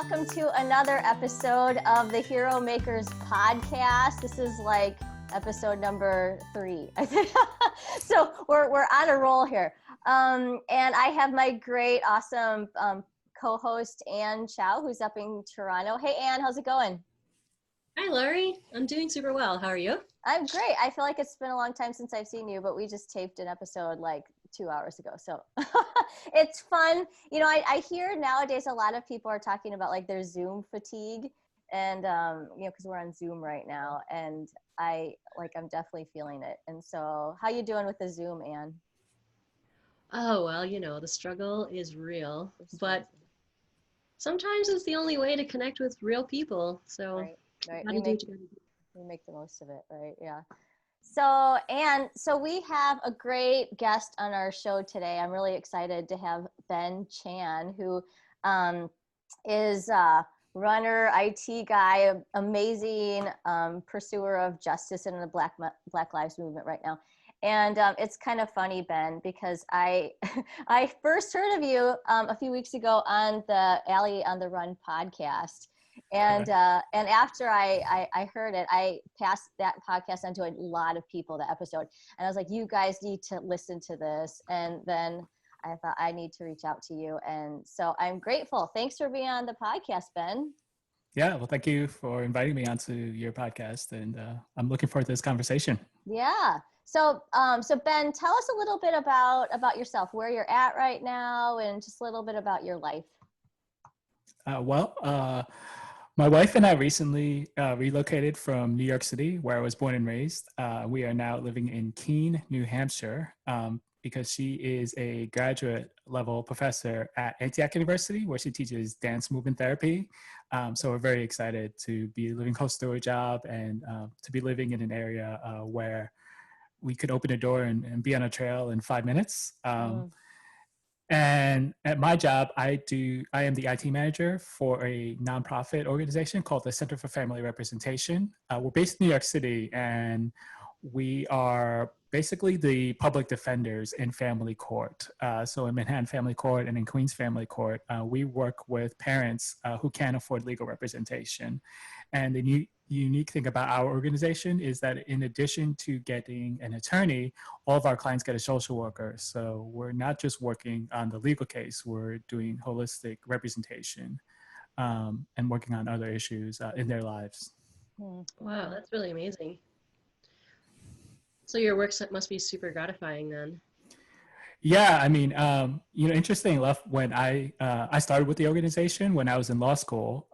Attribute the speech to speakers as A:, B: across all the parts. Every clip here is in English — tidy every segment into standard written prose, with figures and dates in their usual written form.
A: welcome to another episode of the Heromakers Podcast. This is like episode number 3, I think. So we're on a roll here. And I have my great, awesome co-host, Ann Chow, who's up in Toronto. Hey, Ann, how's it going?
B: Hi, Laurie. I'm doing super well. How are you?
A: I'm great. I feel like it's been a long time since I've seen you, but we just taped an episode like 2 hours ago. So it's fun. You know, I hear nowadays a lot of people are talking about like their Zoom fatigue and, you know, cause we're on Zoom right now and I'm definitely feeling it. And so how you doing with the Zoom, Ann?
B: Oh, well, you know, the struggle is real, but sometimes it's the only way to connect with real people. So
A: right.
B: how do you do what you gotta do?
A: We make the most of it, right? Yeah. So, Ann, we have a great guest on our show today. I'm really excited to have Ben Chan, who is a runner, IT guy, amazing pursuer of justice in the Black Lives Movement right now. And it's kind of funny, Ben, because I I first heard of you a few weeks ago on the Alley on the Run podcast. And after I heard it, I passed that podcast on to a lot of people, the episode. And I was like, you guys need to listen to this. And then I thought I need to reach out to you. And so I'm grateful. Thanks for being on the podcast, Ben.
C: Yeah, well, thank you for inviting me onto your podcast. And I'm looking forward to this conversation.
A: Yeah. So Ben, tell us a little bit about yourself, where you're at right now, and just a little bit about your life.
C: My wife and I recently relocated from New York City, where I was born and raised. We are now living in Keene, New Hampshire, because she is a graduate level professor at Antioch University, where she teaches dance movement therapy. So we're very excited to be living close to her job and to be living in an area where we could open a door and be on a trail in 5 minutes. And at my job, I am the IT manager for a nonprofit organization called the Center for Family Representation. We're based in New York City, and we are basically the public defenders in family court. So in Manhattan Family Court and in Queens Family Court, we work with parents who can't afford legal representation. And the unique thing about our organization is that in addition to getting an attorney, all of our clients get a social worker. So we're not just working on the legal case, we're doing holistic representation and working on other issues in their lives.
B: Wow, that's really amazing. So your work must be super gratifying then.
C: Yeah, I mean, you know, interesting enough, when I started with the organization when I was in law school,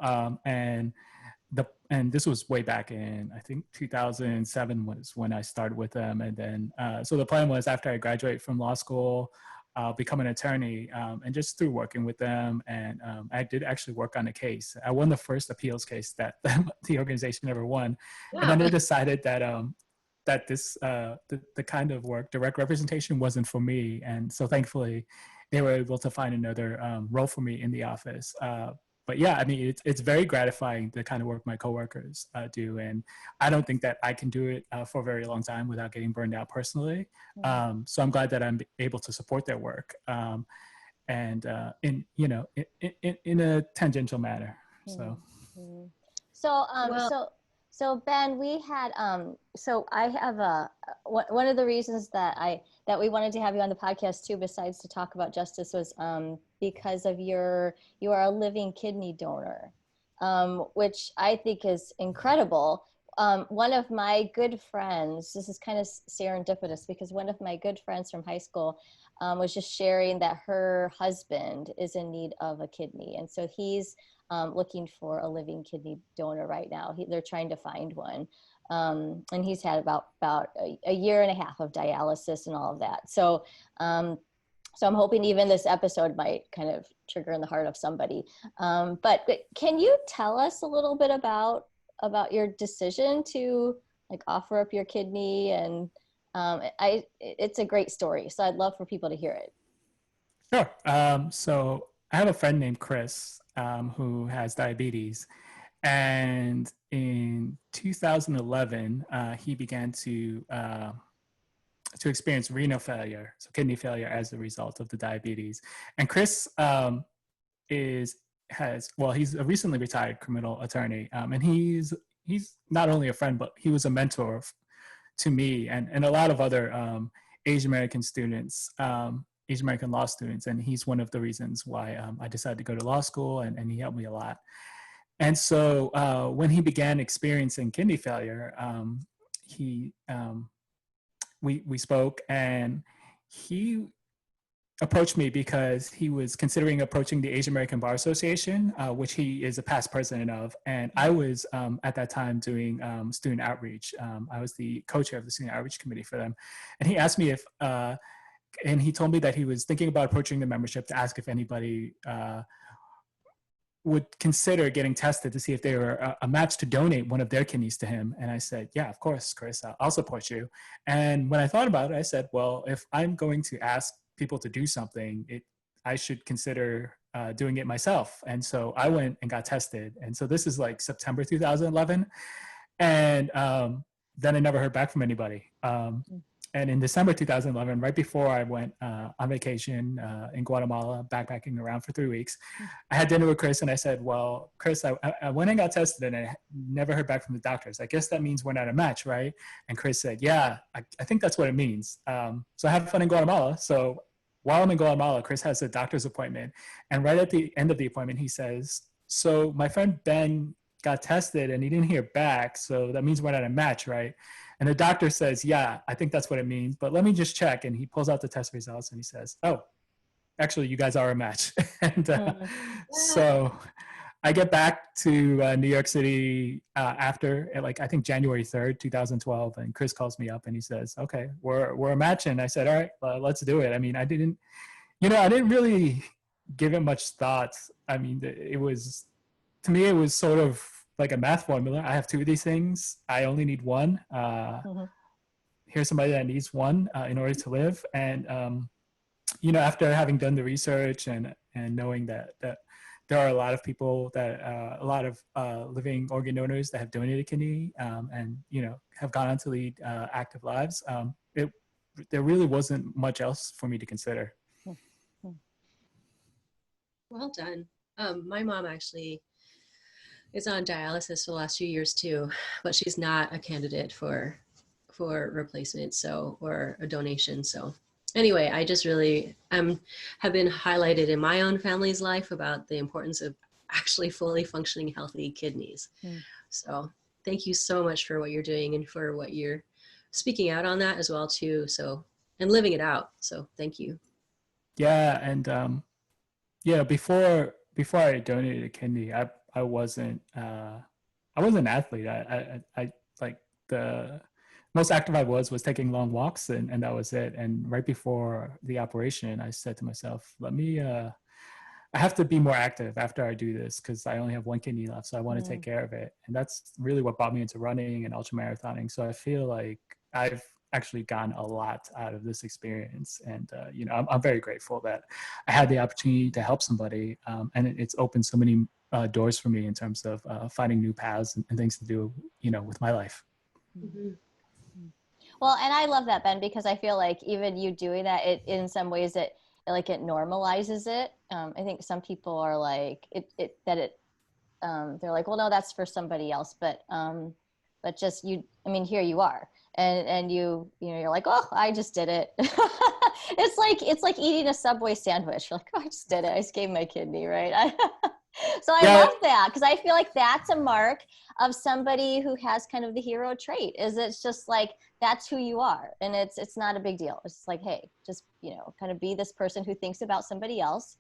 C: and this was way back in, I think 2007 was when I started with them. And then, so the plan was after I graduate from law school, become an attorney, and just through working with them. And I did actually work on a case. I won the first appeals case that the organization ever won. Wow. And then they decided that this, the kind of work, direct representation, wasn't for me. And so thankfully they were able to find another role for me in the office. But yeah, I mean, it's very gratifying, the kind of work my coworkers do. And I don't think that I can do it for a very long time without getting burned out personally. So I'm glad that I'm able to support their work and in a tangential manner.
A: So Ben, we had so I have one of the reasons that we wanted to have you on the podcast too, besides to talk about justice, was because of you are a living kidney donor, which I think is incredible. One of my good friends, this is kind of serendipitous, because one of my good friends from high school was just sharing that her husband is in need of a kidney, and so he's looking for a living kidney donor right now. They're trying to find one. And he's had about a year and a half of dialysis and all of that. So I'm hoping even this episode might kind of trigger in the heart of somebody. But can you tell us a little bit about your decision to like offer up your kidney? And it's a great story, so I'd love for people to hear it.
C: Sure. So I have a friend named Chris who has diabetes, and in 2011 he began to experience renal failure, so kidney failure, as a result of the diabetes. And Chris is he's a recently retired criminal attorney, and he's not only a friend, but he was a mentor to me and a lot of other Asian American students, Asian American law students, and he's one of the reasons why I decided to go to law school, and he helped me a lot. And so when he began experiencing kidney failure, we spoke, and he approached me because he was considering approaching the Asian American Bar Association, which he is a past president of. And I was at that time doing student outreach. I was the co-chair of the student outreach committee for them. And he asked me if, and he told me that he was thinking about approaching the membership to ask if anybody would consider getting tested to see if they were a match to donate one of their kidneys to him. And I said, yeah, of course, Chris, I'll support you. And when I thought about it, I said, well, if I'm going to ask people to do something, I should consider doing it myself. And so I went and got tested. And so this is like September 2011. And then I never heard back from anybody. And in December 2011, right before I went on vacation in Guatemala, backpacking around for 3 weeks, I had dinner with Chris, and I said, well, Chris, I went and got tested, and I never heard back from the doctors. I guess that means we're not a match, right? And Chris said, yeah, I think that's what it means. So I had fun in Guatemala. So while I'm in Guatemala, Chris has a doctor's appointment. And right at the end of the appointment, he says, so my friend Ben got tested, and he didn't hear back. So that means we're not a match, right? And the doctor says, yeah, I think that's what it means, but let me just check. And he pulls out the test results, and he says, oh, actually, you guys are a match. And so I get back to New York City after, like, I think January 3rd, 2012. And Chris calls me up, and he says, okay, we're a match. And I said, all right, let's do it. I mean, I didn't really give it much thought. I mean, to me, it was sort of like a math formula. I have two of these things. I only need one. Here's somebody that needs one in order to live. And, after having done the research and knowing that there are a lot of people a lot of living organ donors that have donated kidney and, have gone on to lead active lives, there really wasn't much else for me to consider.
B: Well done. My mom actually is on dialysis for the last few years too, but she's not a candidate for replacement, or a donation. So anyway, I just really have been highlighted in my own family's life about the importance of actually fully functioning healthy kidneys. So thank you so much for what you're doing and for what you're speaking out on that as well too. So, and living it out. So thank you.
C: Yeah. And before I donated a kidney, I wasn't an athlete. I like the most active I was taking long walks, and that was it. And right before the operation, I said to myself, I have to be more active after I do this, because I only have one kidney left. So I want to take care of it. And that's really what brought me into running and ultramarathoning. So I feel like I've actually gotten a lot out of this experience. And, I'm very grateful that I had the opportunity to help somebody. And it's opened so many doors for me in terms of finding new paths and things to do, with my life.
B: Mm-hmm.
A: Well, and I love that, Ben, because I feel like even you doing that, it in some ways it normalizes it. I think some people are like they're like, well, no, that's for somebody else, but just here you are, and you're like, oh, I just did it. it's like eating a Subway sandwich. You're like, oh, I just did it. I just gave my kidney, right? So I love that, because I feel like that's a mark of somebody who has kind of the hero trait. It's just like, that's who you are, and it's not a big deal. It's like, hey, just kind of be this person who thinks about somebody else,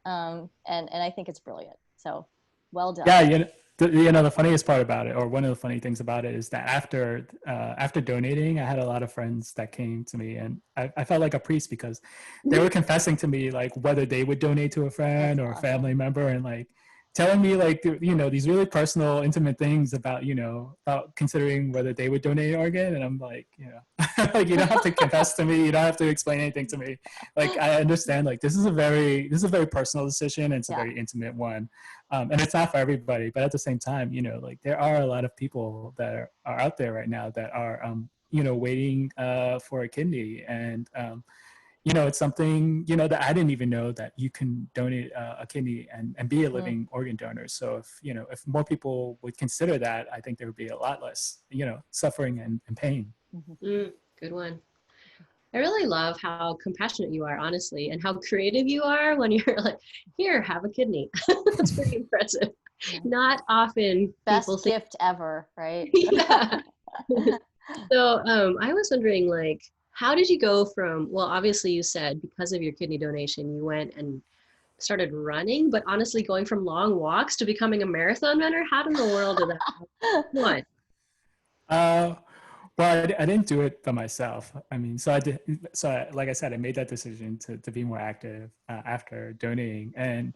A: and I think it's brilliant. So well done.
C: Yeah, the funniest part about it, or one of the funny things about it, is that after donating, I had a lot of friends that came to me, and I felt like a priest, because they were confessing to me like whether they would donate to a friend or a family member, and like telling me like these really personal, intimate things about about considering whether they would donate an organ. And I'm like, like, you don't have to confess to me, you don't have to explain anything to me. Like, I understand, like, this is a very personal decision, and it's a very intimate one, and it's not for everybody. But at the same time, like, there are a lot of people that are out there right now that are waiting for a kidney, and it's something, that I didn't even know that you can donate a kidney and be a living organ donor. So if more people would consider that, I think there would be a lot less, suffering and pain.
B: Good one. I really love how compassionate you are, honestly, and how creative you are when you're like, here, have a kidney. That's pretty impressive. Not often
A: Best
B: people think,
A: gift ever, right?
B: yeah. So I was wondering, like, how did you go from, well, obviously you said because of your kidney donation, you went and started running, but honestly going from long walks to becoming a marathon runner, how in the world did that happen? What?
C: Well, I didn't do it by myself. I mean, like I said, I made that decision to be more active after donating. And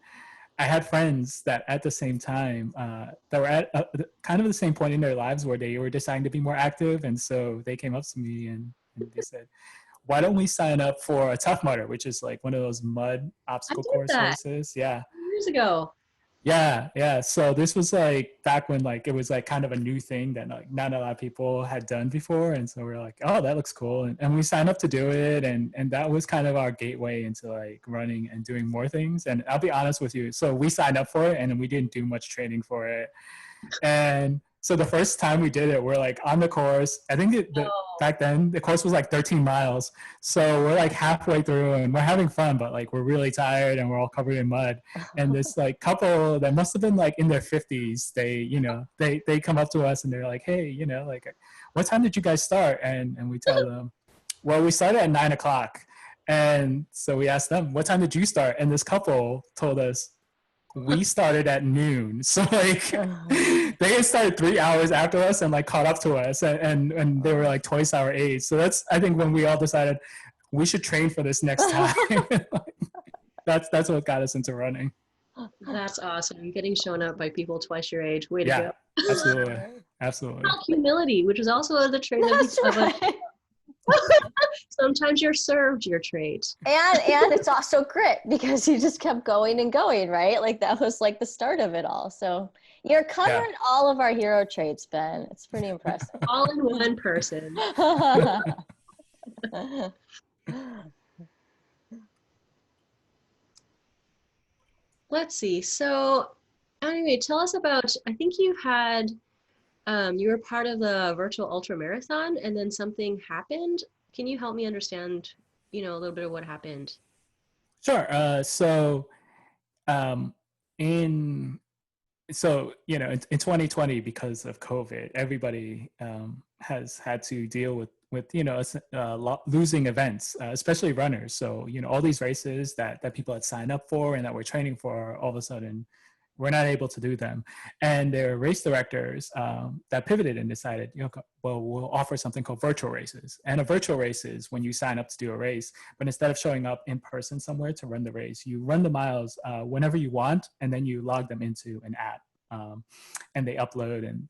C: I had friends that at the same time that were at kind of the same point in their lives where they were deciding to be more active. And so they came up to me and they said, why don't we sign up for a Tough Mudder, which is like one of those mud obstacle course races? Yeah.
B: Years ago.
C: Yeah. So this was like back when like it was like kind of a new thing that like not a lot of people had done before. And so we're like, oh, that looks cool. And we signed up to do it. And that was kind of our gateway into like running and doing more things. And I'll be honest with you. So we signed up for it and we didn't do much training for it. And so the first time we did it, we're like on the course. I think back then the course was like 13 miles. So we're like halfway through and we're having fun, but like we're really tired and we're all covered in mud. And this like couple that must have been like in their 50s, they come up to us and they're like, hey, like, what time did you guys start? And we tell them, well, we started at 9:00. And so we asked them, what time did you start? And this couple told us, we started at noon. So like they had started 3 hours after us and like caught up to us and they were like twice our age. So that's, I think when we all decided we should train for this next time. That's what got us into running.
B: That's awesome. Getting shown up by people twice your age. Way to go.
C: Absolutely.
B: Humility, which is also the trait of sometimes you're served your trait.
A: And it's also grit because you just kept going and going, right? Like that was like the start of it all. So you're covering all of our hero traits, Ben. It's pretty impressive.
B: All in one person. Let's see. So anyway, tell us about, I think you had, you were part of the virtual ultra marathon and then something happened. Can you help me understand, a little bit of what happened?
C: Sure. In 2020, because of COVID, everybody has had to deal with losing events, especially runners. So, all these races that people had signed up for and that we're training for, all of a sudden, we're not able to do them. And there are race directors that pivoted and decided, well, we'll offer something called virtual races. And a virtual race is when you sign up to do a race, but instead of showing up in person somewhere to run the race, you run the miles whenever you want, and then you log them into an app and they upload. And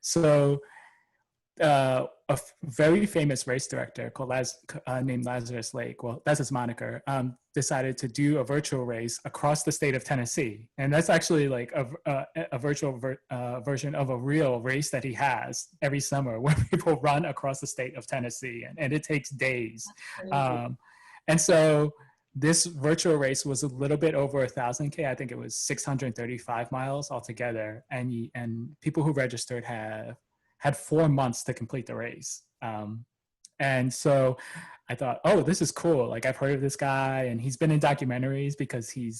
C: so a very famous race director called named Lazarus Lake, well, that's his moniker, decided to do a virtual race across the state of Tennessee. And that's actually like a virtual version of a real race that he has every summer where people run across the state of Tennessee, and it takes days. And so this virtual race was a little bit over 1,000K. I think it was 635 miles altogether. And people who registered had 4 months to complete the race. And so I thought, oh, this is cool. Like, I've heard of this guy and he's been in documentaries because he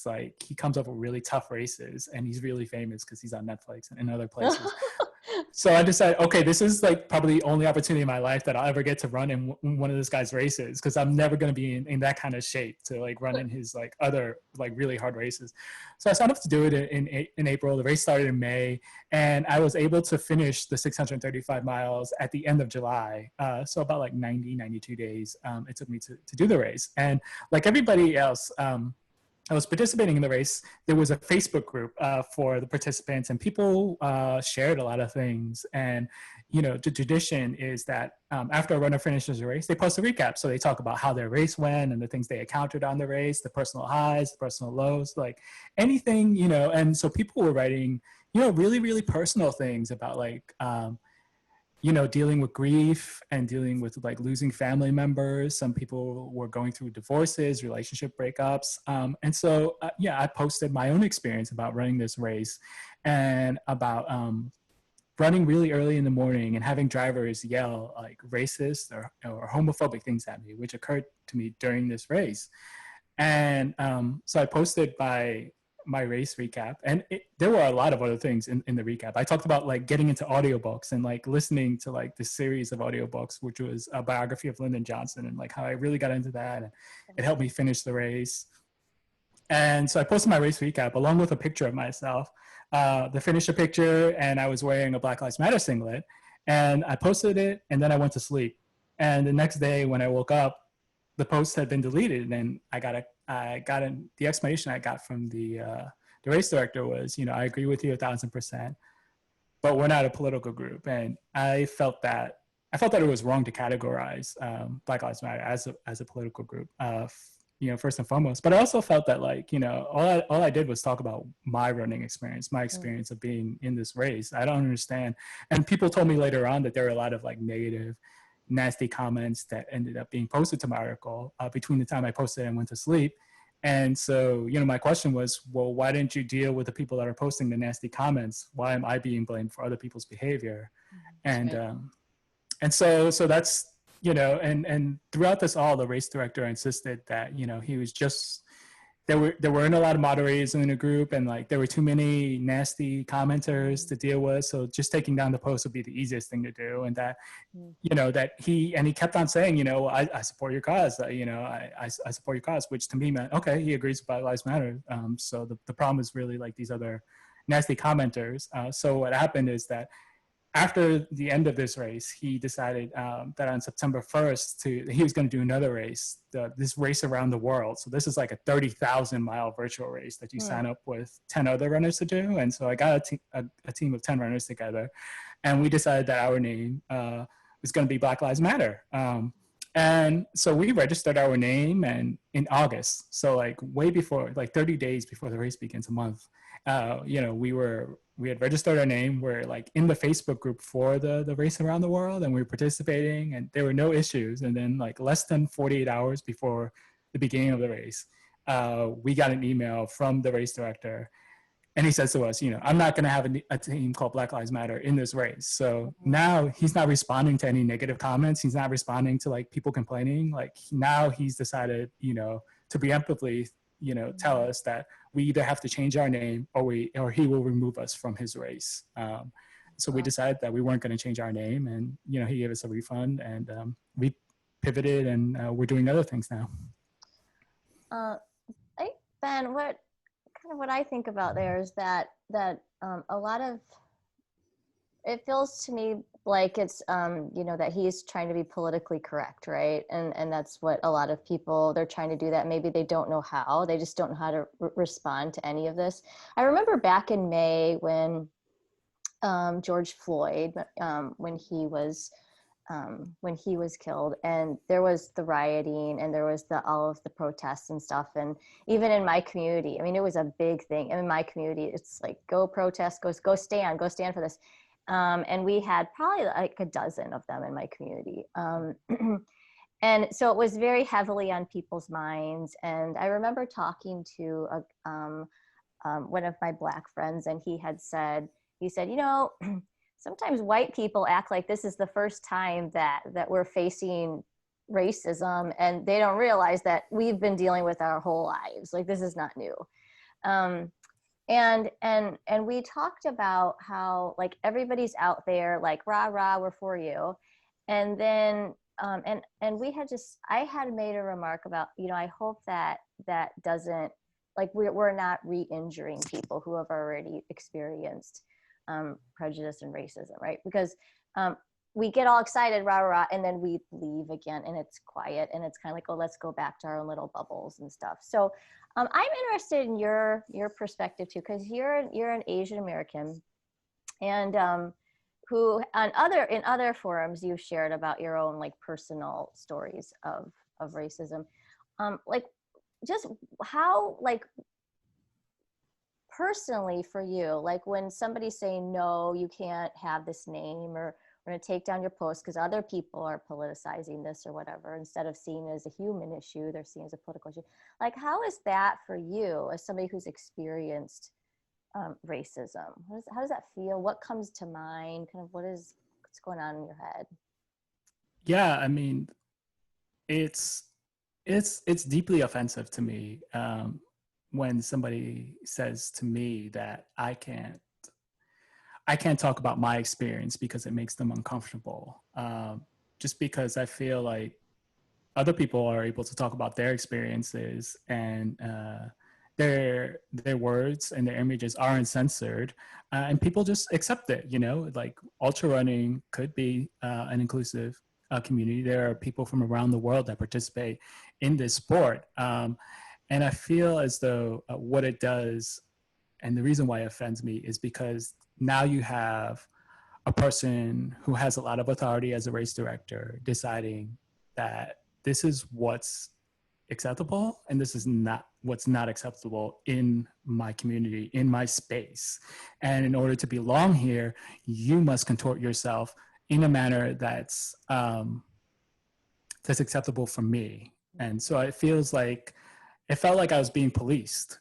C: comes up with really tough races, and he's really famous because he's on Netflix and other places. So I decided, okay, this is like probably the only opportunity in my life that I'll ever get to run in one of this guy's races, because I'm never going to be in that kind of shape to like run in his like other like really hard races. So I signed up to do it in April. The race started in May, and I was able to finish the 635 miles at the end of July. So about like 92 days it took me to do the race. And like everybody else, I was participating in the race. There was a Facebook group for the participants, and people shared a lot of things. And, the tradition is that after a runner finishes a race, they post a recap. So they talk about how their race went and the things they encountered on the race, the personal highs, the personal lows, like anything, and so people were writing, really, really personal things about like, dealing with grief and dealing with like losing family members. Some people were going through divorces, relationship breakups. And so, I posted my own experience about running this race and about running really early in the morning and having drivers yell like racist or homophobic things at me, which occurred to me during this race. And so I posted my race recap, and there were a lot of other things in the recap. I talked about like getting into audiobooks and like listening to like this series of audiobooks, which was a biography of Lyndon Johnson, and like how I really got into that, and it helped me finish the race. And so I posted my race recap along with a picture of myself, the finisher picture, and I was wearing a Black Lives Matter singlet, and I posted it, and then I went to sleep. And the next day when I woke up, the post had been deleted, and the explanation I got from the race director was, I agree with you 1,000%, but we're not a political group. And I felt that it was wrong to categorize Black Lives Matter as a political group, first and foremost. But I also felt that all I did was talk about my running experience, my experience of being in this race. I don't understand. And people told me later on that there were a lot of like negative, nasty comments that ended up being posted to my article between the time I posted and went to sleep. And so, my question was, well, why didn't you deal with the people that are posting the nasty comments? Why am I being blamed for other people's behavior? And so that's, and throughout this all, the race director insisted that, he was just, there weren't a lot of moderators in the group, and like there were too many nasty commenters to deal with. So just taking down the post would be the easiest thing to do. And that, that he kept on saying, I support your cause, I support your cause, which to me meant, okay, he agrees with Black Lives Matter. So the problem is really like these other nasty commenters. So what happened is that after the end of this race, he decided that on September 1st, he was going to do another race, this race around the world. So this is like a 30,000-mile virtual race that you sign up with 10 other runners to do. And so I got a team of 10 runners together, and we decided that our name was going to be Black Lives Matter. And so we registered our name in August. So like way before, like 30 days before the race begins, a month, we had registered our name. We're like in the Facebook group for the race around the world, and we were participating, and there were no issues. And then like less than 48 hours before the beginning of the race, we got an email from the race director, and he says to us, I'm not going to have a team called Black Lives Matter in this race. So now he's not responding to any negative comments. He's not responding to like people complaining. Like now he's decided, to preemptively, tell us that we either have to change our name or he will remove us from his race. So we decided that we weren't going to change our name, and he gave us a refund, and we pivoted, and we're doing other things now.
A: Ben, what I think about there is that a lot of it feels to me like it's that he's trying to be politically correct, right? And that's what a lot of people, they're trying to do that. Maybe they don't know how. They just don't know how to respond to any of this. I remember back in May when George Floyd, when he was killed, and there was the rioting, and there was all of the protests and stuff. And even in my community, I mean, it was a big thing. In my community, it's like, go protest, go stand for this. And we had probably like a dozen of them in my community. And so it was very heavily on people's minds. And I remember talking to one of my Black friends, and he said, sometimes white people act like this is the first time that we're facing racism, and they don't realize that we've been dealing with our whole lives. Like, this is not new. And we talked about how like everybody's out there like, rah, rah, we're for you. And then, and I had made a remark about, I hope that doesn't, like, we're not re-injuring people who have already experienced prejudice and racism, right? Because we get all excited, rah, rah, rah, and then we leave again, and it's quiet, and it's kind of like, oh, let's go back to our own little bubbles and stuff. So I'm interested in your perspective too, because you're an Asian American, and who in other forums you've shared about your own like personal stories of racism, like just how, like, personally for you, like when somebody's saying, no, you can't have this name, we're going to take down your post because other people are politicizing this or whatever. Instead of seeing it as a human issue, they're seeing it as a political issue. Like, how is that for you as somebody who's experienced racism? How does that feel? What comes to mind? Kind of what's going on in your head?
C: Yeah, I mean, it's deeply offensive to me when somebody says to me that I can't talk about my experience because it makes them uncomfortable. Just because I feel like other people are able to talk about their experiences, and their words and their images aren't censored, and people just accept it. You know, like ultra running could be an inclusive community. There are people from around the world that participate in this sport, and I feel as though what it does, and the reason why it offends me, is because now you have a person who has a lot of authority as a race director deciding that this is what's acceptable and this is not what's not acceptable in my community, in my space. And in order to belong here, you must contort yourself in a manner that's acceptable for me. And so it felt like I was being policed.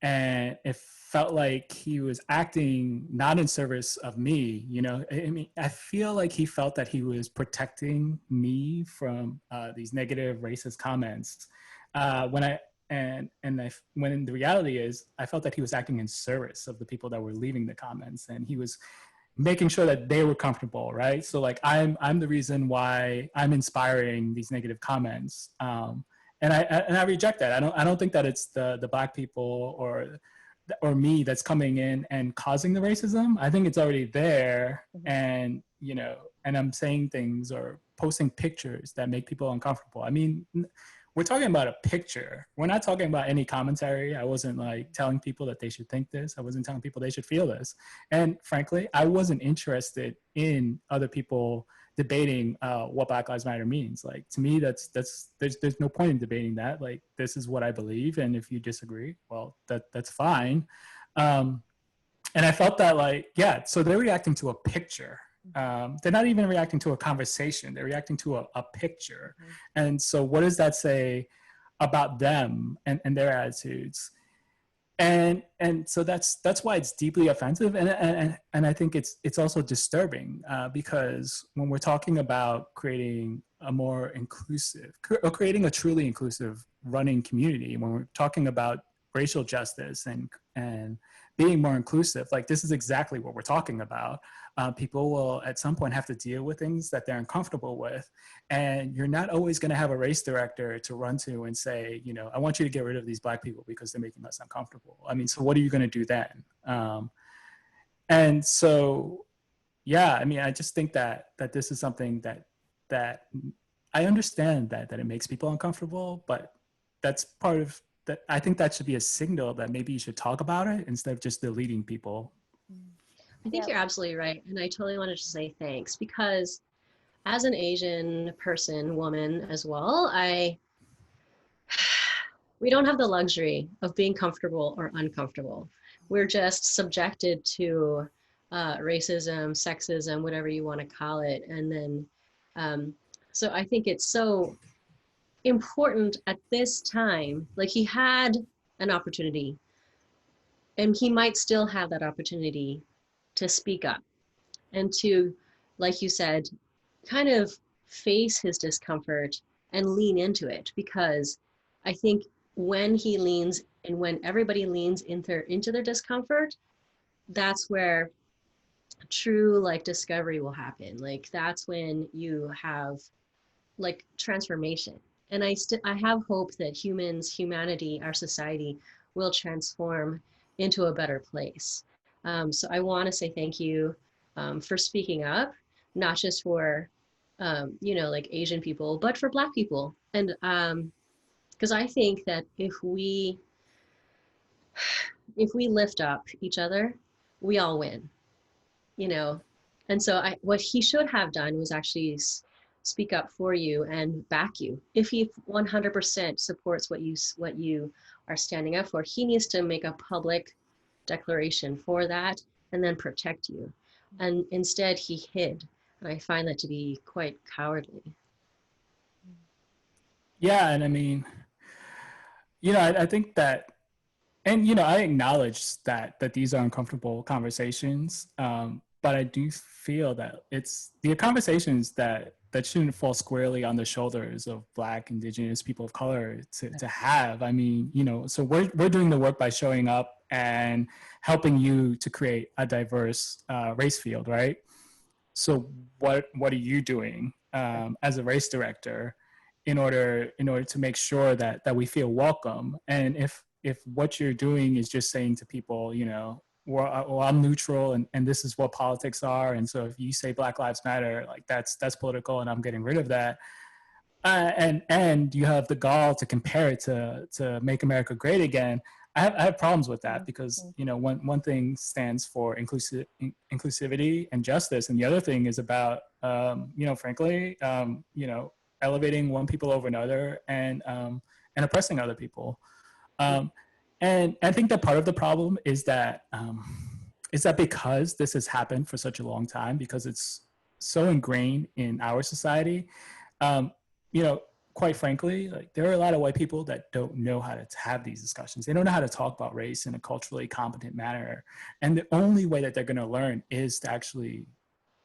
C: And it felt like he was acting not in service of me. You know, I mean, I feel like he felt that he was protecting me from these negative racist comments. When the reality is, I felt that he was acting in service of the people that were leaving the comments, and he was making sure that they were comfortable, right? So like, I'm the reason why I'm inspiring these negative comments. And I reject that. I don't think that it's the Black people or me that's coming in and causing the racism. I think it's already there, and you know, and I'm saying things or posting pictures that make people uncomfortable. I mean, we're talking about a picture. We're not talking about any commentary. I wasn't like telling people that they should think this. I wasn't telling people they should feel this. And frankly, I wasn't interested in other people debating what Black Lives Matter means. Like, to me, there's no point in debating that. Like, this is what I believe, and if you disagree, well, that's fine. And I felt that, like, yeah, so they're reacting to a picture. They're not even reacting to a conversation. They're reacting to a picture. And so what does that say about them and their attitudes? And so that's why it's deeply offensive, and I think it's also disturbing because when we're talking about creating a more inclusive or creating a truly inclusive running community, when we're talking about racial justice and being more inclusive, like, this is exactly what we're talking about. People will at some point have to deal with things that they're uncomfortable with, and you're not always going to have a race director to run to and say, you know, I want you to get rid of these Black people because they're making us uncomfortable. I mean, so what are you going to do then? And so, yeah, I mean, I just think that this is something that I understand that it makes people uncomfortable, but that's part of that. I think that should be a signal that maybe you should talk about it instead of just deleting people.
B: I think you're absolutely right. And I totally wanted to say thanks, because as an Asian person, woman as well, we don't have the luxury of being comfortable or uncomfortable. We're just subjected to racism, sexism, whatever you want to call it. And then, so I think it's so important at this time. Like, he had an opportunity, and he might still have that opportunity to speak up and to, like you said, kind of face his discomfort and lean into it. Because I think when he leans and when everybody leans into their discomfort, that's where true, like, discovery will happen. Like, that's when you have, like, transformation. And I have hope that humanity, our society will transform into a better place. So I want to say thank you for speaking up, not just for, you know, like, Asian people, but for Black people. And because I think that if we lift up each other, we all win, you know. And so what he should have done was actually speak up for you and back you. If he 100% supports what you are standing up for, he needs to make a public declaration for that and then protect you. And instead he hid. And I find that to be quite cowardly.
C: Yeah, and I mean, I think that, and I acknowledge that these are uncomfortable conversations, but I do feel that it's the conversations that shouldn't fall squarely on the shoulders of Black, Indigenous, people of color to have. I mean, so we're doing the work by showing up and helping you to create a diverse race field, right? So what are you doing as a race director in order to make sure that we feel welcome? And if what you're doing is just saying to people, well, I'm neutral and this is what politics are, and so if you say Black Lives Matter, like that's political and I'm getting rid of that, and you have the gall to compare it to Make America Great Again, I have problems with that, because one thing stands for inclusivity and justice, and the other thing is about frankly elevating one people over another and oppressing other people. And I think that part of the problem is that because this has happened for such a long time, because it's so ingrained in our society, quite frankly, like there are a lot of white people that don't know how to have these discussions. They don't know how to talk about race in a culturally competent manner. And the only way that they're going to learn is to actually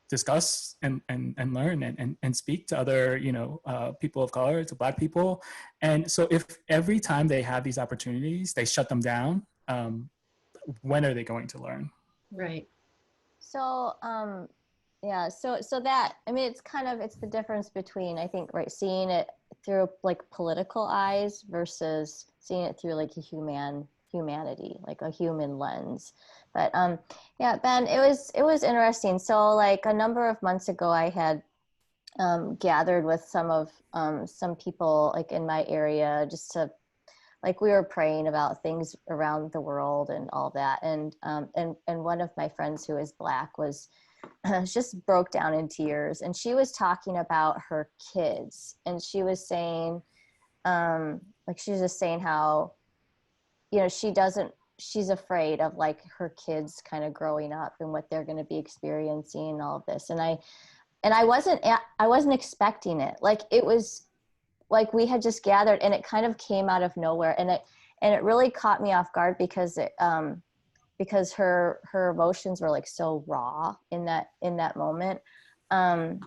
C: discuss and learn and speak to other, people of color, to Black people. And so if every time they have these opportunities, they shut them down, when are they going to learn?
B: Right.
A: So, yeah, so that, I mean, it's the difference between, I think, right, seeing it through like political eyes versus seeing it through like humanity, like a human lens. But yeah, Ben, it was interesting. So like a number of months ago, I had gathered with some people like in my area, just to, like, we were praying about things around the world and all that. And one of my friends who is Black was just broke down in tears, and she was talking about her kids, and she was saying she was just saying how she's afraid of like her kids kind of growing up and what they're going to be experiencing and all of this. And I wasn't expecting it. Like, it was like we had just gathered and it kind of came out of nowhere, and it really caught me off guard because her emotions were like so raw in that moment. And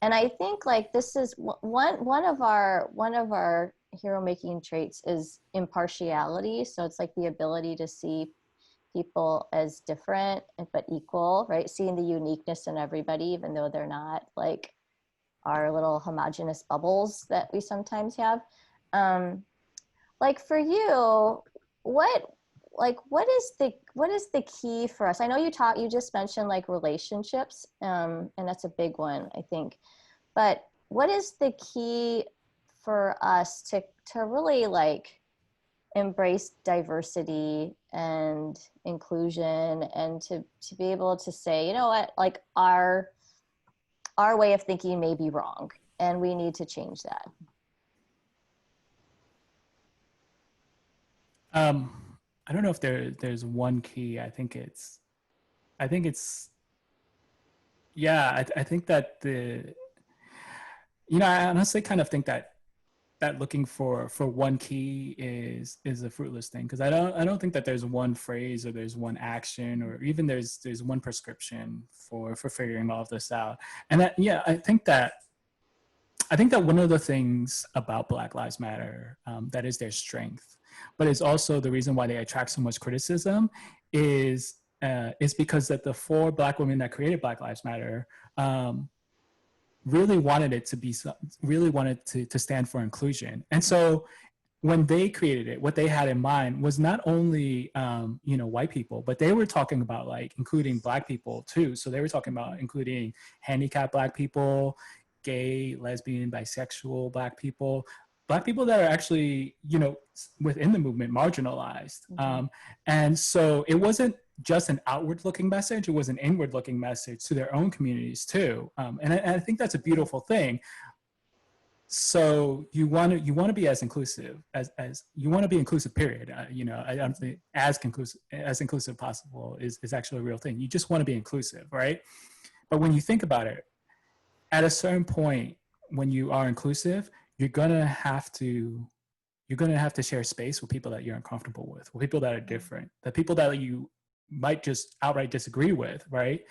A: I think like this is one of our hero making traits is impartiality. So it's like the ability to see people as different but equal, right? Seeing the uniqueness in everybody, even though they're not like our little homogenous bubbles that we sometimes have. Like for you, what is the key for us? I know you just mentioned like relationships, and that's a big one, I think. But what is the key for us to really like embrace diversity and inclusion, and to be able to say, you know what, like our way of thinking may be wrong and we need to change that?
C: I don't know if there's one key. I think it's yeah, I think that I honestly kind of think that looking for one key is a fruitless thing, because I don't think that there's one phrase or there's one action or even there's one prescription for figuring all of this out. And that, yeah, I think that one of the things about Black Lives Matter that is their strength, but it's also the reason why they attract so much criticism, is because that the 4 Black women that created Black Lives Matter really wanted it to be, really wanted to stand for inclusion. And so when they created it, what they had in mind was not only white people, but they were talking about like including Black people too. So they were talking about including handicapped Black people, gay, lesbian, bisexual Black people that are actually, within the movement marginalized.
A: Mm-hmm.
C: And so it wasn't just an outward looking message, it was an inward looking message to their own communities too. And I think that's a beautiful thing. So you want to be as inclusive as you want to be inclusive, period. You know, I don't think as inclusive possible is actually a real thing. You just want to be inclusive, right? But when you think about it, at a certain point, when you are inclusive, you're gonna have to share space with people that you're uncomfortable with people that are different, the people that you might just outright disagree with, right?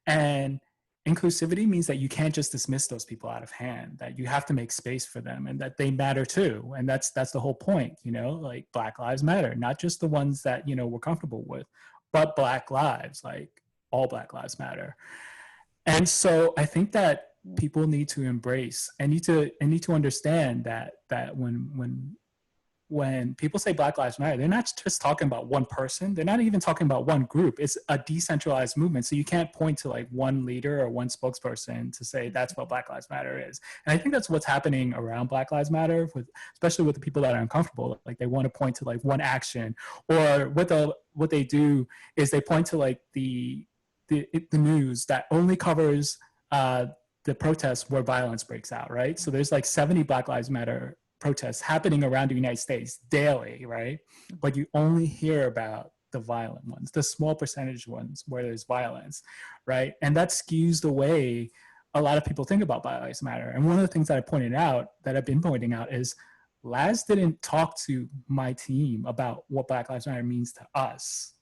C: And inclusivity means that you can't just dismiss those people out of hand, that you have to make space for them and that they matter too. And that's the whole point, you know, like Black Lives Matter, not just the ones that, you know, we're comfortable with, but Black lives, like all Black lives matter. And so I think that people need to embrace and need to understand that when people say Black Lives Matter, they're not just talking about one person. They're not even talking about one group. It's a decentralized movement. So you can't point to like one leader or one spokesperson to say that's what Black Lives Matter is. And I think that's what's happening around Black Lives Matter, especially with the people that are uncomfortable. Like they want to point to like one action, or what they do is they point to like the news that only covers the protests where violence breaks out, right? So there's like 70 Black Lives Matter protests happening around the United States daily, right? But you only hear about the violent ones, the small percentage ones where there's violence, right? And that skews the way a lot of people think about Black Lives Matter. And one of the things that I've been pointing out is Laz didn't talk to my team about what Black Lives Matter means to us.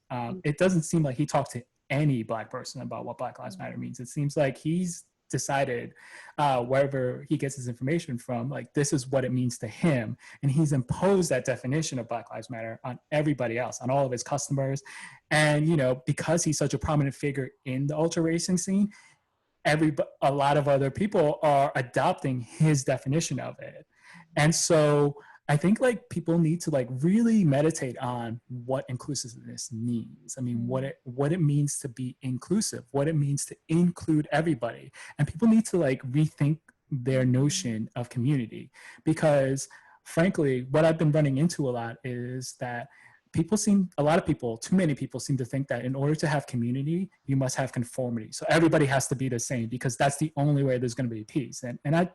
C: It doesn't seem like he talked to any Black person about what Black Lives Matter means. It seems like he's decided wherever he gets his information from, like this is what it means to him, and he's imposed that definition of Black Lives Matter on everybody else, on all of his customers. And you know, because he's such a prominent figure in the ultra racing scene, a lot of other people are adopting his definition of it. And so I think like people need to like really meditate on what inclusiveness means. I mean, what it means to be inclusive, what it means to include everybody. And people need to like rethink their notion of community, because frankly, what I've been running into a lot is that too many people seem to think that in order to have community, you must have conformity. So everybody has to be the same because that's the only way there's going to be peace. And I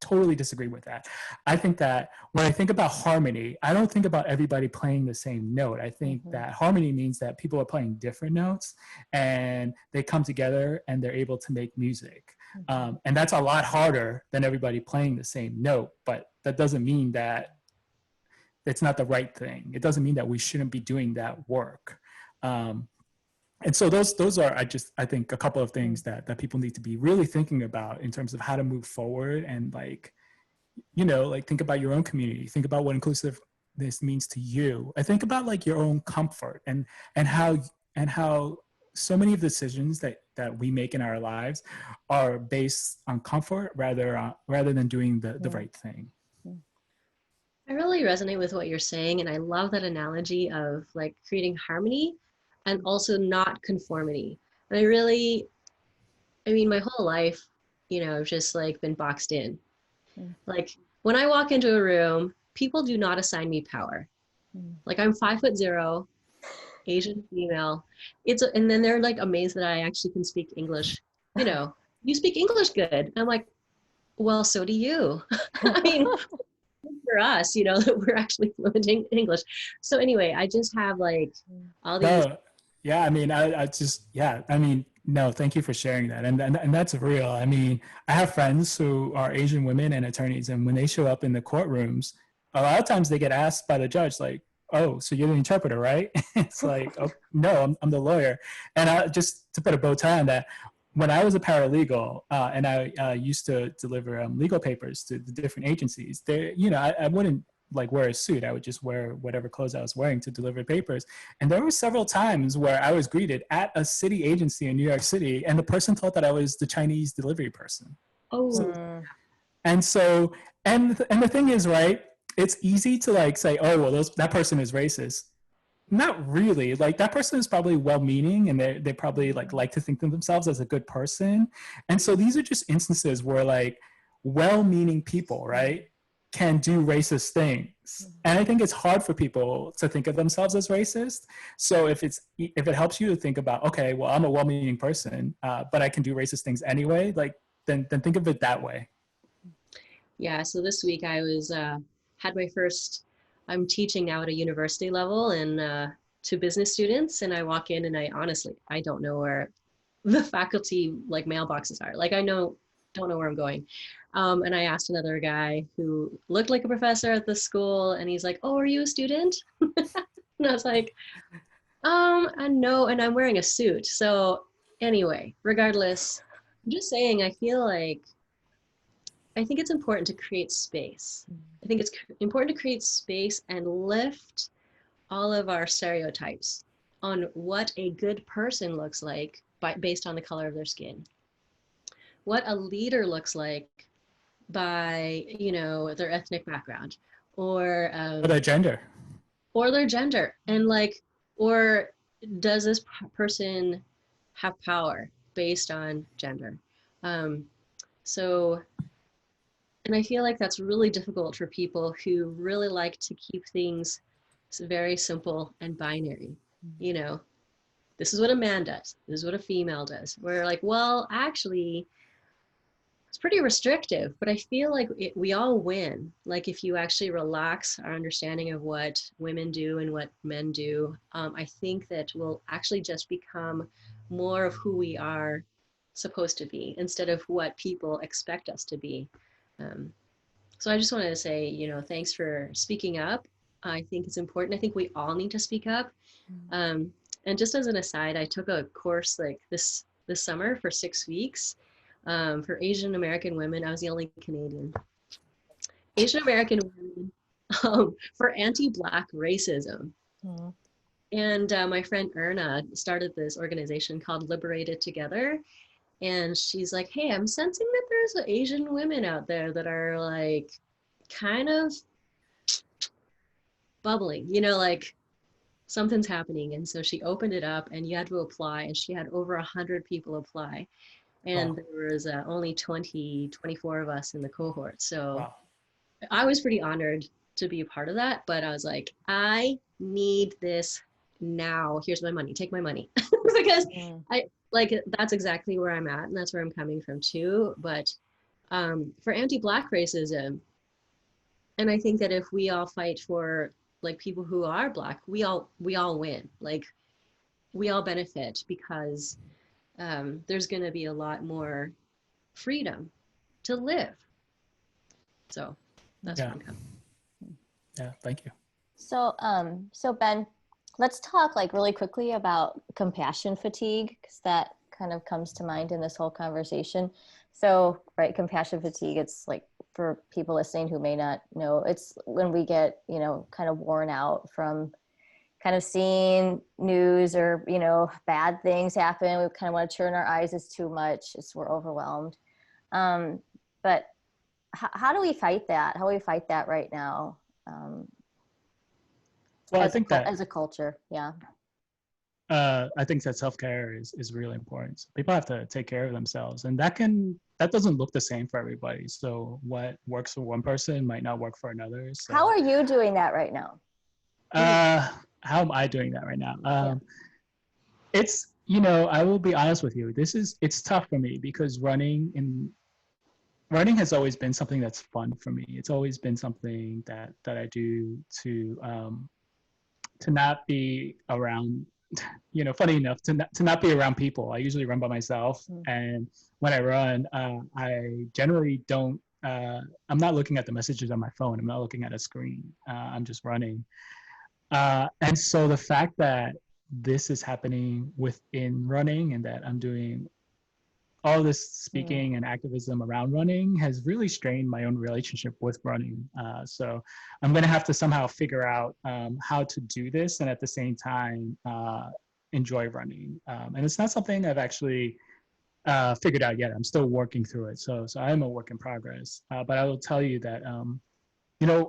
C: totally disagree with that. I think that when I think about harmony, I don't think about everybody playing the same note. I think that harmony means that people are playing different notes and they come together and they're able to make music. And that's a lot harder than everybody playing the same note, but that doesn't mean that it's not the right thing. It doesn't mean that we shouldn't be doing that work. And so those are, I think, a couple of things that people need to be really thinking about in terms of how to move forward and like, you know, like think about your own community, think about what inclusiveness means to you. I think about like your own comfort and how so many of the decisions that we make in our lives are based on comfort rather than doing the right thing.
B: I really resonate with what you're saying, and I love that analogy of like creating harmony and also not conformity. And I mean, my whole life, you know, I've just like been boxed in. Like when I walk into a room, people do not assign me power. Like I'm 5'0", Asian female. And then they're like amazed that I actually can speak English. You know, you speak English good. And I'm like, well, so do you. I mean, for us, you know, that we're actually fluent in English. So anyway, I just have like all these.
C: Yeah, I mean, no, thank you for sharing that. And that's real. I mean, I have friends who are Asian women and attorneys, and when they show up in the courtrooms, a lot of times they get asked by the judge, like, oh, so you're the interpreter, right? It's like, oh, no, I'm the lawyer. And just to put a bow tie on that, when I was a paralegal and I used to deliver legal papers to the different agencies, you know, I wouldn't like wear a suit. I would just wear whatever clothes I was wearing to deliver papers. And there were several times where I was greeted at a city agency in New York City, and the person thought that I was the Chinese delivery person.
B: Oh.
C: And so, and the thing is, right, it's easy to like say, oh, well, that person is racist. Not really. Like that person is probably well-meaning, and they probably like to think of themselves as a good person. And so these are just instances where like well-meaning people, right, can do racist things. And I think it's hard for people to think of themselves as racist. So if it helps you to think about, okay, well, I'm a well-meaning person, but I can do racist things anyway, like then think of it that way.
B: Yeah, so this week I was had my first. I'm teaching now at a university level and to business students, and I walk in and I honestly I don't know where the faculty like mailboxes are. Like I don't know where I'm going. And I asked another guy who looked like a professor at the school, and he's like, "Oh, are you a student?" And I was like, I know, and I'm wearing a suit. So anyway, regardless, I'm just saying I think it's important to create space. I think it's important to create space and lift all of our stereotypes on what a good person looks like based on the color of their skin, what a leader looks like by, you know, their ethnic background or
C: their
B: gender. And like, or does this person have power based on gender? So, and I feel like that's really difficult for people who really like to keep things very simple and binary. You know, this is what a man does. This is what a female does. We're like, well, actually, it's pretty restrictive, but I feel like we all win. Like if you actually relax our understanding of what women do and what men do, I think that we'll actually just become more of who we are supposed to be instead of what people expect us to be. So I just wanted to say, you know, thanks for speaking up. I think it's important. I think we all need to speak up. And just as an aside, I took a course like this summer for 6 weeks for Asian American women. I was the only Canadian. Asian American women for anti-Black racism. And my friend Erna started this organization called Liberated Together. And she's like, hey, I'm sensing that there's Asian women out there that are like kind of bubbling, you know, like something's happening. And so she opened it up and you had to apply, and she had over 100 people apply. And there was only 24 of us in the cohort. So I was pretty honored to be a part of that, but I was like, I need this now. Here's my money, take my money. Because I like, that's exactly where I'm at, and that's where I'm coming from too. But for anti-Black racism, and I think that if we all fight for like people who are Black, we all win. Like we all benefit because there's going to be a lot more freedom to live. So that's where I'm coming.
C: Yeah, thank you.
A: So, so Ben, let's talk like really quickly about compassion fatigue, because that kind of comes to mind in this whole conversation. So, right, compassion fatigue, it's like for people listening who may not know, it's when we get, you know, kind of worn out from kind of seeing news or, you know, bad things happen. We kind of want to turn our eyes, it's too much, we're overwhelmed. But how do we fight that? How do we fight that right now?
C: Well, I think that
A: as a culture, yeah.
C: I think that self-care is really important. So people have to take care of themselves, and that doesn't look the same for everybody. So what works for one person might not work for another. So,
A: how are you doing that right now?
C: How am I doing that right now? It's, you know, I will be honest with you. It's tough for me because running has always been something that's fun for me. It's always been something that I do to not be around, you know, funny enough, to not be around people. I usually run by myself. And when I run, I generally don't, I'm not looking at the messages on my phone. I'm not looking at a screen. I'm just running. And so the fact that this is happening within running and that I'm doing all this speaking and activism around running has really strained my own relationship with running. So I'm going to have to somehow figure out how to do this and at the same time enjoy running. And it's not something I've actually figured out yet. I'm still working through it. So I am a work in progress. But I will tell you that you know,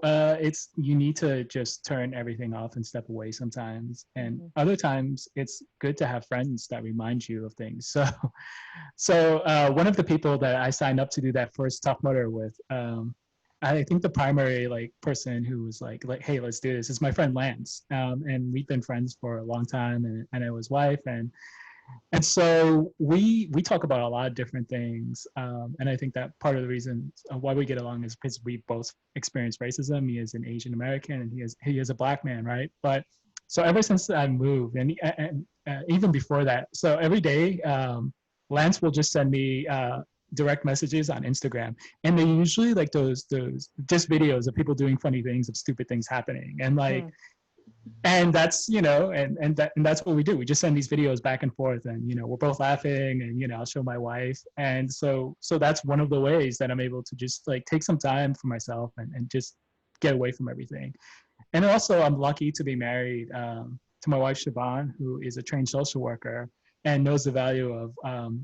C: you need to just turn everything off and step away sometimes. And other times it's good to have friends that remind you of things. So one of the people that I signed up to do that first Tough Mudder with, I think the primary like person who was like, hey, let's do this is my friend Lance. And we've been friends for a long time, and I know his wife. And And so we talk about a lot of different things. And I think that part of the reason why we get along is because we both experienced racism. He is an Asian American and he is a Black man, right? But so ever since I moved and even before that, so every day, Lance will just send me direct messages on Instagram, and they usually like those just videos of people doing funny things, of stupid things happening, and like, and that's, you know, and that's what we do. We just send these videos back and forth, and you know, we're both laughing, and you know, I'll show my wife, and so that's one of the ways that I'm able to just like take some time for myself and just get away from everything. And also, I'm lucky to be married to my wife Siobhan, who is a trained social worker and knows the value of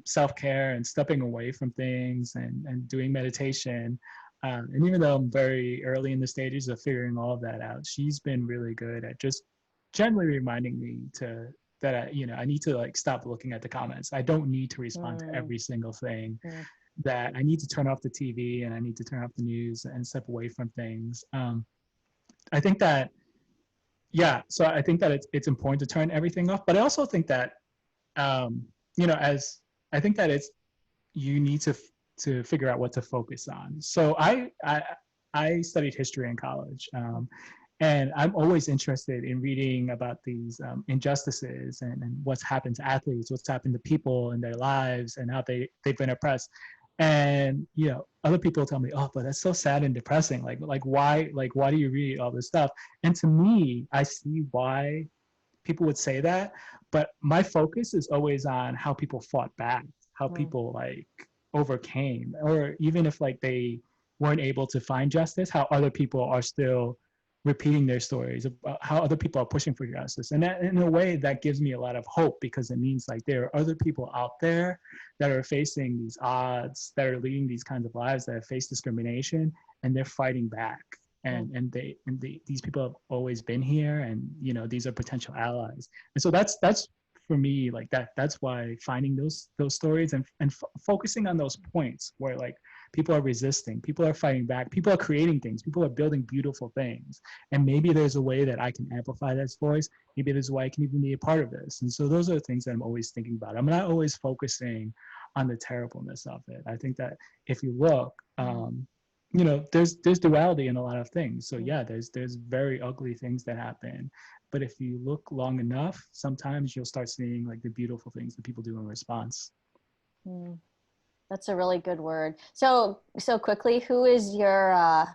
C: self-care and stepping away from things and doing meditation. And even though I'm very early in the stages of figuring all of that out, she's been really good at just gently reminding me that I need to like stop looking at the comments. I don't need to respond to every single thing. That I need to turn off the TV and I need to turn off the news and step away from things. I think that, yeah. So I think that it's important to turn everything off, but I also think that you know, as I think that you need to figure out what to focus on. So I studied history in college, and I'm always interested in reading about these injustices and what's happened to athletes, what's happened to people in their lives, and how they've been oppressed. And you know, other people tell me, "Oh, but that's so sad and depressing. Like why do you read all this stuff?" And to me, I see why people would say that, but my focus is always on how people fought back, how people like overcame, or even if like they weren't able to find justice, how other people are still repeating their stories about how other people are pushing for justice. And that, in a way, that gives me a lot of hope, because it means like there are other people out there that are facing these odds, that are leading these kinds of lives, that have faced discrimination, and they're fighting back. And these people have always been here, and you know, these are potential allies. And so that's for me, like that's why finding those stories and focusing on those points where like people are resisting, people are fighting back, people are creating things, people are building beautiful things, and maybe there's a way that I can amplify that voice, maybe there's a way I can even be a part of this. And so those are the things that I'm always thinking about. I'm not always focusing on the terribleness of it. I think that if you look, you know, there's duality in a lot of things. So yeah, there's very ugly things that happen, but if you look long enough, sometimes you'll start seeing like the beautiful things that people do in response.
A: That's a really good word. So quickly, who is your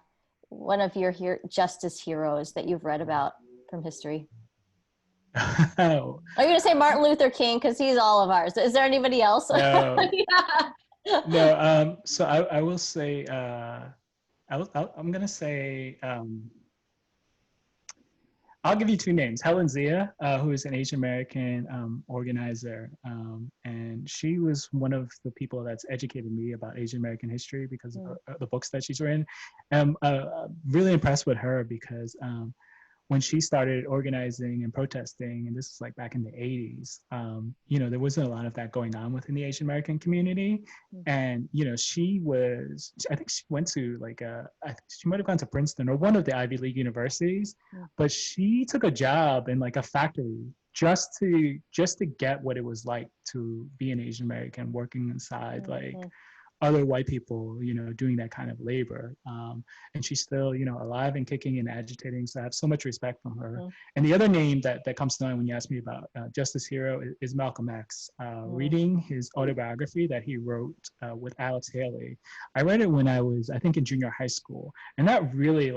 A: one of your justice heroes that you've read about from history?
C: Oh.
A: Are you gonna say Martin Luther King, because he's all of ours? Is there anybody else?
C: No. No. So I will say. I'm gonna say. I'll give you two names. Helen Zia, who is an Asian American organizer, and she was one of the people that's educated me about Asian American history because of the books that she's written. I'm really impressed with her because when she started organizing and protesting, and this is like back in the 80s, you know, there wasn't a lot of that going on within the Asian American community. And, you know, I think she went to she might've gone to Princeton or one of the Ivy League universities, but she took a job in like a factory just to get what it was like to be an Asian American working inside like other white people, you know, doing that kind of labor. And she's still, you know, alive and kicking and agitating. So I have so much respect from her. And the other name that comes to mind when you ask me about Justice Hero is Malcolm X. Reading his autobiography that he wrote with Alex Haley. I read it when I was, I think, in junior high school. And that really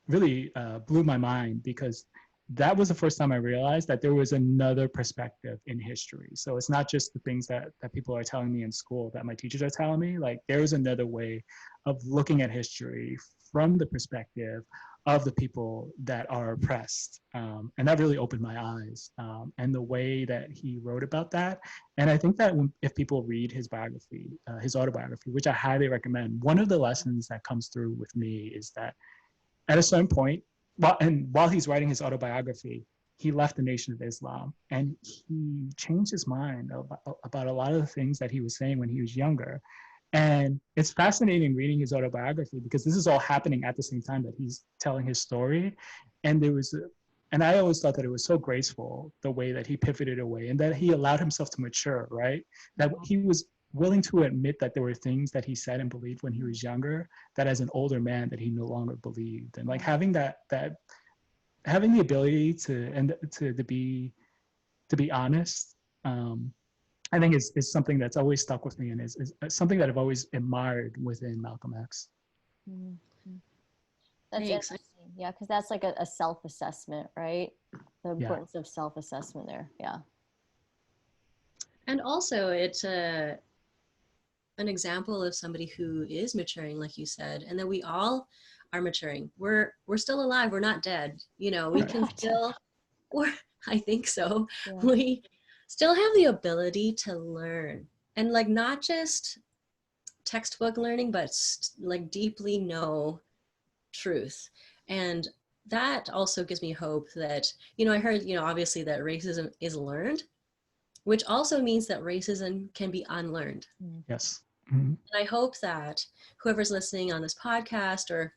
C: really blew my mind, because that was the first time I realized that there was another perspective in history. So it's not just the things that people are telling me in school, that my teachers are telling me. Like, there is another way of looking at history from the perspective of the people that are oppressed. And that really opened my eyes, and the way that he wrote about that. And I think that if people read his biography, his autobiography, which I highly recommend, one of the lessons that comes through with me is that at a certain point, while he's writing his autobiography, he left the Nation of Islam, and he changed his mind about a lot of the things that he was saying when he was younger. And it's fascinating reading his autobiography, because this is all happening at the same time that he's telling his story. And there was and I always thought that it was so graceful the way that he pivoted away and that he allowed himself to mature, right? That he was willing to admit that there were things that he said and believed when he was younger that as an older man that he no longer believed. And like having having the ability to be honest, I think is something that's always stuck with me and is something that I've always admired within Malcolm X.
A: Mm-hmm. That's
B: Thanks.
A: interesting. Yeah, because that's like a self-assessment, right? The importance of self-assessment there. Yeah.
B: And also it's an example of somebody who is maturing, like you said, and that we all are maturing. We're still alive. We're not dead. You know, we can still, or I think so. Yeah. We still have the ability to learn, and like not just textbook learning, but like deeply know truth. And that also gives me hope that, you know, I heard, you know, obviously that racism is learned, which also means that racism can be unlearned.
C: Yes.
B: Mm-hmm. And I hope that whoever's listening on this podcast, or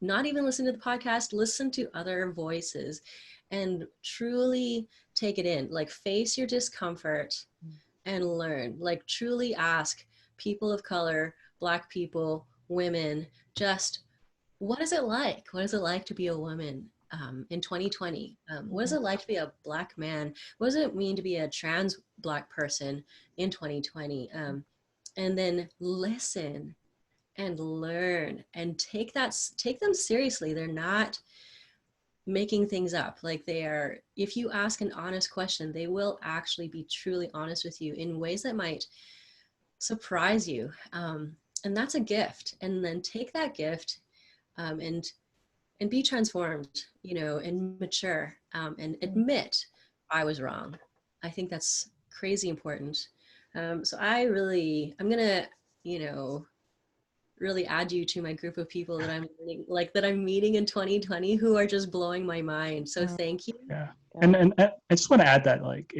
B: not even listen to the podcast, listen to other voices and truly take it in, like face your discomfort and learn, like truly ask people of color, Black people, women, just what is it like? What is it like to be a woman in 2020? What is it like to be a Black man? What does it mean to be a trans Black person in 2020? And then listen and learn and take them seriously. They're not making things up. Like they are, if you ask an honest question, they will actually be truly honest with you in ways that might surprise you. And that's a gift. And then take that gift and be transformed, you know, and mature, and admit I was wrong. I think that's crazy important. So I'm gonna, you know, really add you to my group of people that I'm meeting in 2020 who are just blowing my mind. So thank you.
C: Yeah. And I just want to add that, like,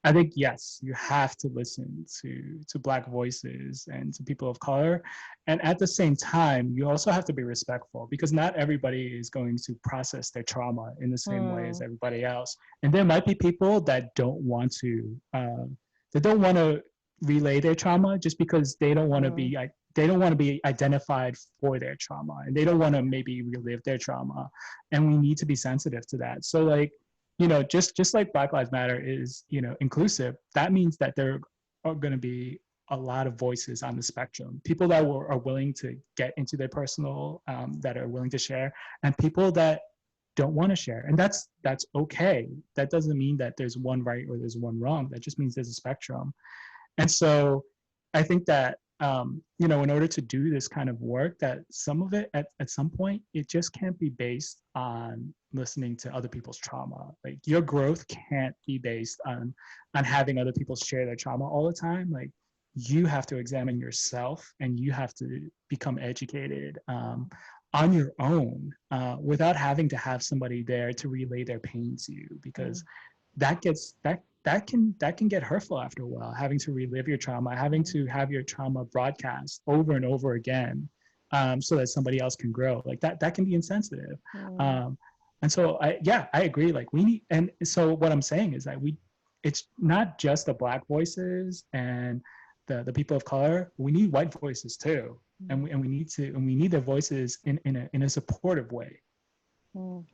C: I think, yes, you have to listen to Black voices and to people of color. And at the same time, you also have to be respectful, because not everybody is going to process their trauma in the same way as everybody else. And there might be people that don't want to relay their trauma just because they don't want to be identified for their trauma, and they don't want to maybe relive their trauma. And we need to be sensitive to that. So, like, you know, just like Black Lives Matter is, you know, inclusive, that means that there are going to be a lot of voices on the spectrum, people that are willing to get into their personal, that are willing to share, and people that don't want to share. And that's okay. That doesn't mean that there's one right or there's one wrong. That just means there's a spectrum. And so I think that, you know, in order to do this kind of work, that some of it at some point, it just can't be based on listening to other people's trauma. Like, your growth can't be based on having other people share their trauma all the time. Like, you have to examine yourself, and you have to become educated on your own, without having to have somebody there to relay their pain to you, because that can get hurtful after a while, having to relive your trauma, having to have your trauma broadcast over and over again, so that somebody else can grow. Like that can be insensitive. And so I agree. Like, we need, and so what I'm saying is that it's not just the Black voices and the people of color. We need white voices too. And we need their voices in a supportive way.
A: So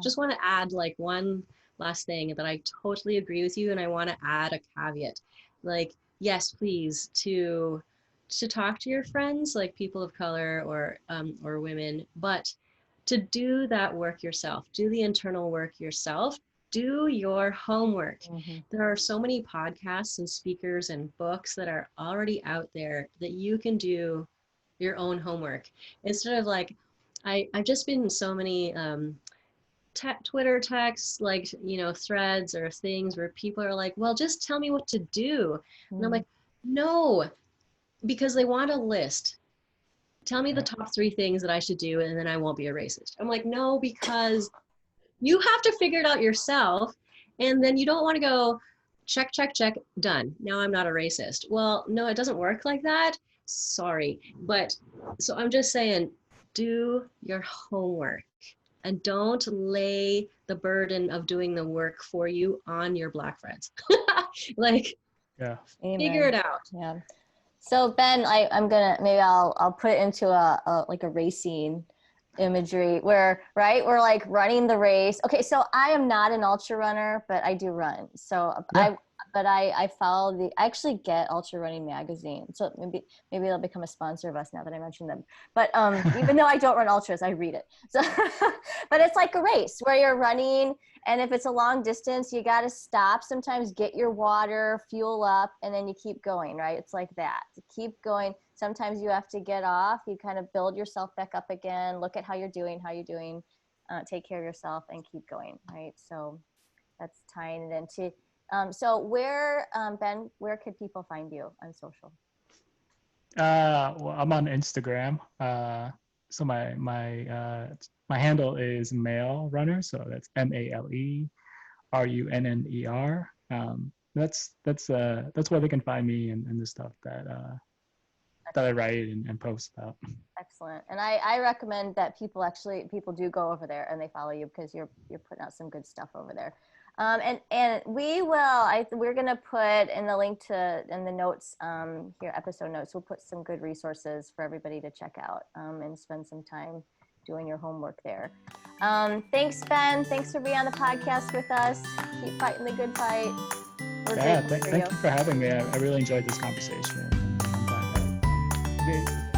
B: just want to add like one last thing that I totally agree with you, and I want to add a caveat. Like, yes, please, to talk to your friends, like people of color or women, but to do that work yourself, do the internal work yourself, do your homework. There are so many podcasts and speakers and books that are already out there that you can do your own homework. Instead of like, I've just been in so many Twitter texts, like, you know, threads or things where people are like, well, just tell me what to do. And I'm like, no, because they want a list. Tell me the top 3 things that I should do, and then I won't be a racist. I'm like, no, because you have to figure it out yourself. And then you don't want to go check, done. Now I'm not a racist. Well, no, it doesn't work like that. Sorry. But so I'm just saying, do your homework and don't lay the burden of doing the work for you on your Black friends. Like,
C: Yeah.
B: figure it out.
A: Yeah. So Ben, I'm gonna, maybe I'll put it into a like a racing imagery where, right, we're like running the race. Okay, so I am not an ultra runner, but I do run. So
C: Yeah.
A: I follow I actually get Ultra Running magazine. So maybe they'll become a sponsor of us now that I mentioned them. But even though I don't run ultras, I read it. So, but it's like a race where you're running, and if it's a long distance, you got to stop sometimes, get your water, fuel up, and then you keep going, right? It's like that. To keep going. Sometimes you have to get off. You kind of build yourself back up again. Look at how you're doing. Take care of yourself and keep going, right? So that's tying it into. So where, Ben, where could people find you on social?
C: Well, I'm on Instagram. So my handle is Male Runner. So that's MALERUNNER. That's where they can find me and the stuff that I write and post about.
A: Excellent. And I recommend that people do go over there and they follow you, because you're putting out some good stuff over there. And we're going to put in the link in the notes, here, episode notes, we'll put some good resources for everybody to check out, and spend some time doing your homework there. Thanks, Ben. Thanks for being on the podcast with us. Keep fighting the good fight.
C: Thank you for having me. I really enjoyed this conversation. I'm glad that